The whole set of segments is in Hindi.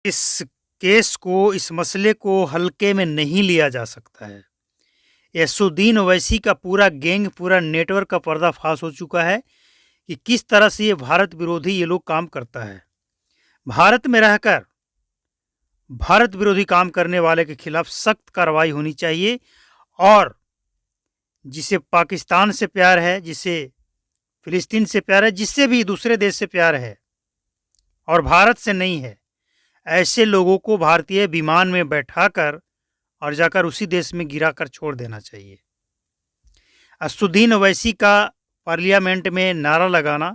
इस केस को, इस मसले को हल्के में नहीं लिया जा सकता है। असदुद्दीन ओवैसी का पूरा गैंग, पूरा नेटवर्क का पर्दाफाश हो चुका है कि किस तरह से ये भारत विरोधी ये लोग काम करता है। भारत में रहकर भारत विरोधी काम करने वाले के खिलाफ सख्त कार्रवाई होनी चाहिए। और जिसे पाकिस्तान से प्यार है, जिसे फिलिस्तीन से प्यार है, जिससे भी दूसरे देश से प्यार है और भारत से नहीं है, ऐसे लोगों को भारतीय विमान में बैठाकर और जाकर उसी देश में गिराकर छोड़ देना चाहिए। असदुद्दीन ओवैसी का पार्लियामेंट में नारा लगाना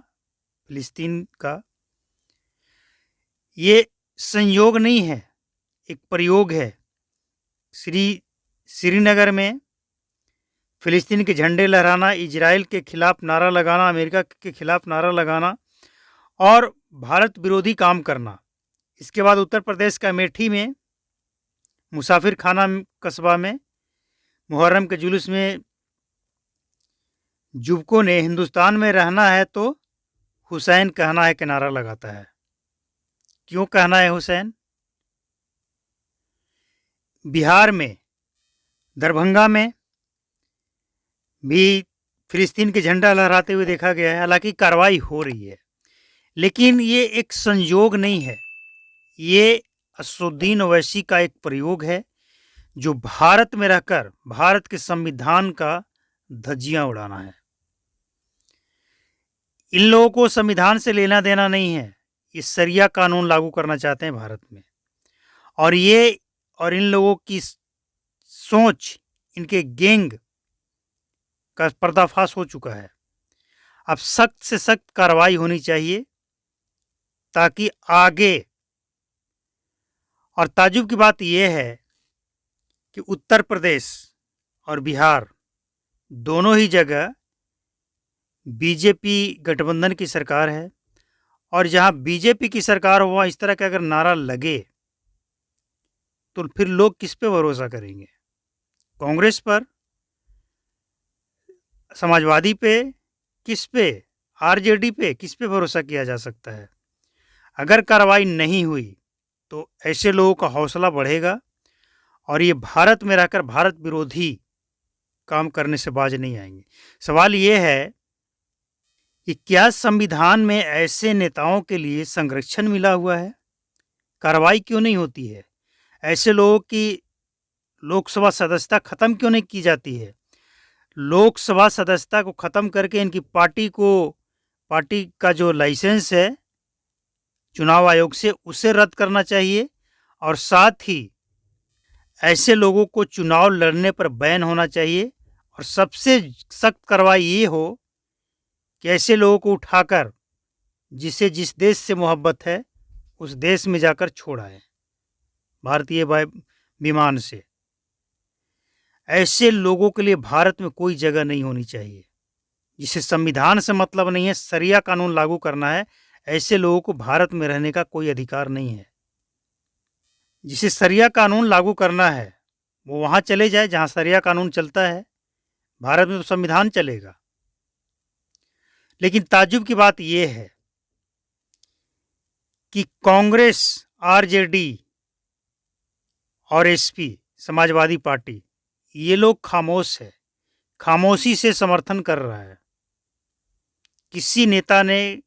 फिलिस्तीन का, ये संयोग नहीं है, एक प्रयोग है। श्रीनगर में फिलिस्तीन के झंडे लहराना, इजराइल के खिलाफ नारा लगाना, अमेरिका के खिलाफ नारा लगाना और भारत विरोधी काम करना। इसके बाद उत्तर प्रदेश का अमेठी में मुसाफिर खाना कस्बा में मुहर्रम के जुलूस में युवकों ने हिंदुस्तान में रहना है तो हुसैन कहना है कि नारा लगाता है। क्यों कहना है हुसैन? बिहार में दरभंगा में भी फिलिस्तीन के झंडा लहराते हुए देखा गया है। हालांकि कार्रवाई हो रही है, लेकिन ये एक संयोग नहीं है, ये असदुद्दीन ओवैसी का एक प्रयोग है जो भारत में रहकर भारत के संविधान का धज्जियां उड़ाना है। इन लोगों को संविधान से लेना देना नहीं है, ये शरिया कानून लागू करना चाहते हैं भारत में। और इन लोगों की सोच, इनके गैंग का पर्दाफाश हो चुका है। अब सख्त से सख्त कार्रवाई होनी चाहिए ताकि आगे। और ताज्जुब की बात यह है कि उत्तर प्रदेश और बिहार दोनों ही जगह बीजेपी गठबंधन की सरकार है, और जहां बीजेपी की सरकार हो वहां इस तरह का अगर नारा लगे तो फिर लोग किस पे भरोसा करेंगे? कांग्रेस पर, समाजवादी पे, किस पे? आरजेडी पे, किस पे भरोसा किया जा सकता है? अगर कार्रवाई नहीं हुई तो ऐसे लोगों का हौसला बढ़ेगा और ये भारत में रहकर भारत विरोधी काम करने से बाज नहीं आएंगे। सवाल ये है कि क्या संविधान में ऐसे नेताओं के लिए संरक्षण मिला हुआ है? कार्रवाई क्यों नहीं होती है? ऐसे लोगों की लोकसभा सदस्यता खत्म क्यों नहीं की जाती है? लोकसभा सदस्यता को खत्म करके इनकी पार्टी का जो लाइसेंस है चुनाव आयोग से, उसे रद्द करना चाहिए। और साथ ही ऐसे लोगों को चुनाव लड़ने पर बैन होना चाहिए। और सबसे सख्त कार्रवाई ये हो कि ऐसे लोगों को उठाकर जिसे जिस देश से मोहब्बत है उस देश में जाकर छोड़ाएं भारतीय विमान से। ऐसे लोगों के लिए भारत में कोई जगह नहीं होनी चाहिए। जिसे संविधान से मतलब नहीं है, शरिया कानून लागू करना है, ऐसे लोगों को भारत में रहने का कोई अधिकार नहीं है। जिसे शरिया कानून लागू करना है वो वहां चले जाए जहां शरिया कानून चलता है। भारत में तो संविधान चलेगा। लेकिन ताज्जुब की बात यह है कि कांग्रेस, आरजेडी और एसपी, समाजवादी पार्टी, ये लोग खामोश है, खामोशी से समर्थन कर रहा है। किसी नेता ने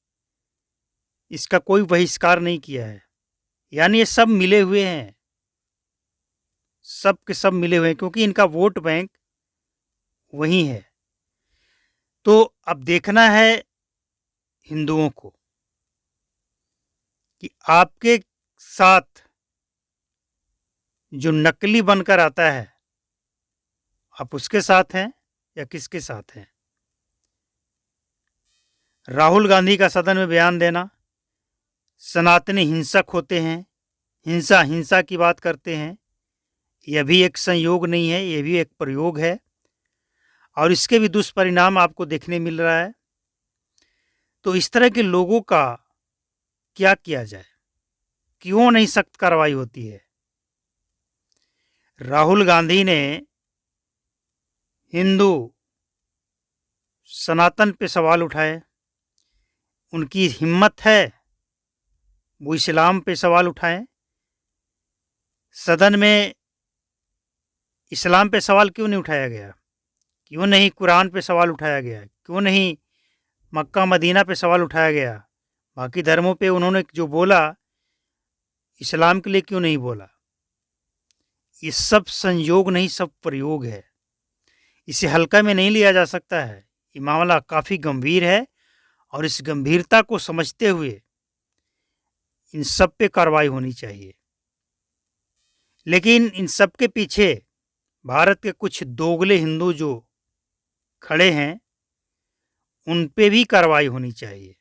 इसका कोई बहिष्कार नहीं किया है। यानी ये सब मिले हुए हैं, सब के सब मिले हुए हैं, क्योंकि इनका वोट बैंक वही है। तो अब देखना है हिंदुओं को कि आपके साथ जो नकली बनकर आता है आप उसके साथ हैं या किसके साथ हैं? राहुल गांधी का सदन में बयान देना, सनातनी हिंसक होते हैं, हिंसा हिंसा की बात करते हैं, यह भी एक संयोग नहीं है, यह भी एक प्रयोग है। और इसके भी दुष्परिणाम आपको देखने मिल रहा है। तो इस तरह के लोगों का क्या किया जाए? क्यों नहीं सख्त कार्रवाई होती है? राहुल गांधी ने हिंदू सनातन पे सवाल उठाए, उनकी हिम्मत है वो इस्लाम पे सवाल उठाएं, सदन में इस्लाम पे सवाल क्यों नहीं उठाया गया? क्यों नहीं कुरान पे सवाल उठाया गया? क्यों नहीं मक्का मदीना पे सवाल उठाया गया? बाकी धर्मों पे उन्होंने जो बोला, इस्लाम के लिए क्यों नहीं बोला? ये सब संयोग नहीं, सब प्रयोग है। इसे हल्का में नहीं लिया जा सकता है। ये मामला काफ़ी गंभीर है और इस गंभीरता को समझते हुए इन सब पे कार्रवाई होनी चाहिए। लेकिन इन सब के पीछे भारत के कुछ दोगले हिंदू जो खड़े हैं, उन पे भी कार्रवाई होनी चाहिए।